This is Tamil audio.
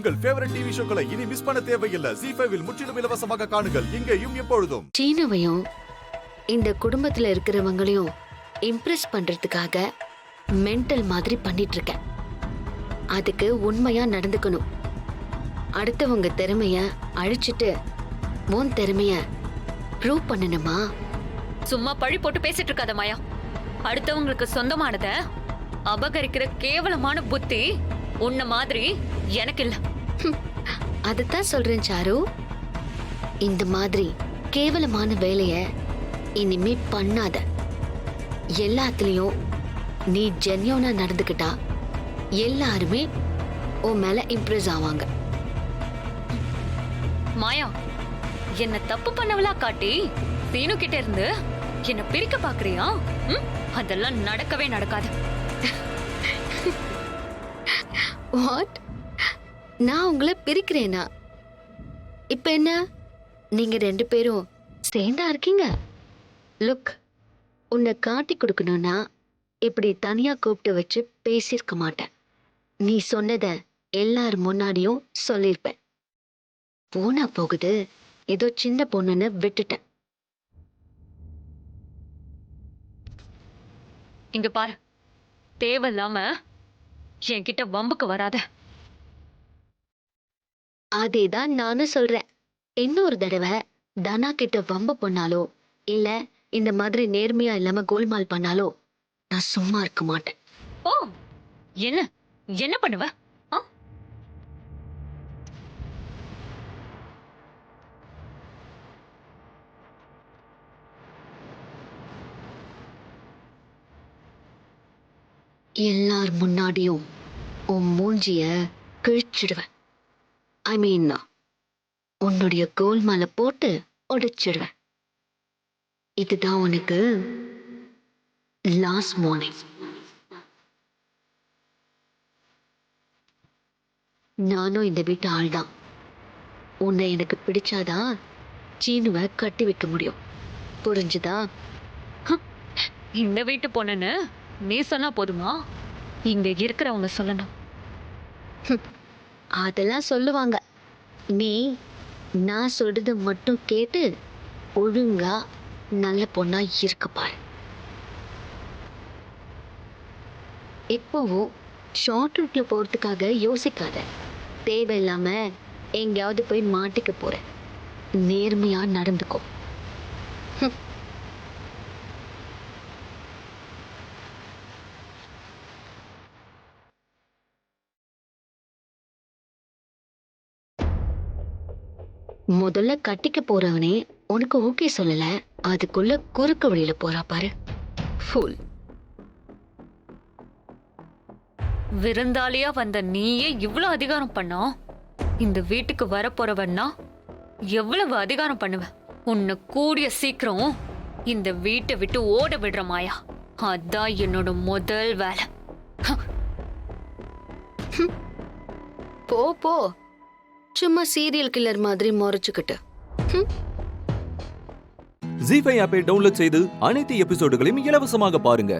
உங்கள் ஃபேவரட் டிவி ஷோக்களை இனி மிஸ் பண்ண தேவையில்லை. ZEE5 இல் முற்றிலும் இலவசமாக காணுங்கள், இங்கேயும் எப்பொழுதும். சீனுவையும் இந்த குடும்பத்துல இருக்கிறவங்களையும் இம்ப்ரெஸ் பண்றதுக்காக மென்டல் மாதிரி பண்ணிட்டு இருக்கேன். அதுக்கு உண்மையா நடந்துக்கணும். அடுத்தவங்க திறமைய அழிச்சிட்டு உன் திறமைய ப்ரூவ் பண்ணணுமா? சும்மா பழி போட்டு பேசிட்டு இருக்காத மாயா. அடுத்தவங்களுக்கு சொந்தமானத அபகரிக்கிற கேவலமான புத்தி உன்ன மாதிரி எனக்கு இல்ல. அதுதான் சொல்றேன் சாரு. இந்த மாதிரி கேவலமான வேலைய இனிமே பண்ணாத. எல்லாத்துலயும் நீ ஜென்யூனா நடந்துக்கிட்டா எல்லாருமே உன் மேல இம்ப்ரெஸ் ஆவாங்க. மாயா, என்ன தப்பு பண்ணவளா காட்டி சீனு கிட்ட இருந்து என்ன பிரிக்க பாக்குறியா? அதெல்லாம் நடக்கவே நடக்காது. வாட்? நான் உங்களை பிரிக்கிறேனா? இப்ப என்ன, நீங்க ரெண்டு பேரும் சேர்ந்தா இருக்கீங்க? லுக், உன்னை காட்டி கொடுக்கணும்னா இப்படி தனியா கூப்பிட்டு வச்சு பேசியிருக்க மாட்டேன். நீ சொன்னத எல்லார் முன்னாடியும் சொல்லியிருப்பேன். போனா போகுது, ஏதோ சின்ன பொண்ணுன்னு விட்டுட்டேன். இங்க பாரு, தேவையில்லாம என்கிட்ட வம்புக்கு வராத. அதேதான் நானும் சொல்றேன். இன்னொரு தடவை தனா கிட்ட வம்பு பண்ணாலோ இல்ல இந்த மாதிரி நேர்மையா இல்லாம கோல்மால் பண்ணாலோ நான் சும்மா இருக்க மாட்டேன். ஓ, என்ன என்ன பண்ணுவ? எல்லார் முன்னாடியும் உன் மூஞ்சிய கிழிச்சிடுவேன். ஐ மீன், உன்னுடைய கோல்மால போட்டு உடைச்சிடுவேன். இதுதான் உனக்கு லாஸ்ட் வார்னிங். நானும் இந்த வீட்டு ஆள்தான். உன்னை எனக்கு பிடிச்சாதான் சீனுவை கட்டி வைக்க முடியும். புரிஞ்சுதா? இந்த வீட்டு பொண்ணுன்னு நீ சொன்னா போதுமா? இங்க இருக்கிறவங்க சொல்லணும். அதெல்லாம் சொல்லுவாங்க. நீ நான் சொல்றது மட்டும் கேட்டு ஒழுங்கா நல்ல பொண்ணா இருக்க பாரு. இப்போவும் ஷார்ட் ரூட்ல போறதுக்காக யோசிக்காத. தேவையில்லாம எங்கேயாவது போய் மாட்டிக்க போற. நேர்மையா நடந்துக்கோ. முதல்ல கட்டிக்க போறவனே உனக்கு ஓகே சொல்லல, அதுக்குள்ள குறுக்கு வழியில போறா பாரு. ஃபுல். விருந்தாளியா வந்த நீயே இவ்வளவு அதிகாரம் பண்ணா இந்த வீட்டுக்கு வரப்போறவன்னா எவ்வளவு அதிகாரம் பண்ணுவ? உன்னை கூடிய சீக்கிரம் இந்த வீட்டை விட்டு ஓட விடுற மாயா. அதான் என்னோட முதல் வேலை. போ போ, சும்மா சீரியல் கில்லர் மாதிரி முறைச்சுக்கிட்டு. ZEE5 ஆப்பை டவுன்லோட் செய்து அனைத்து எபிசோடுகளையும் இலவசமாக பாருங்க.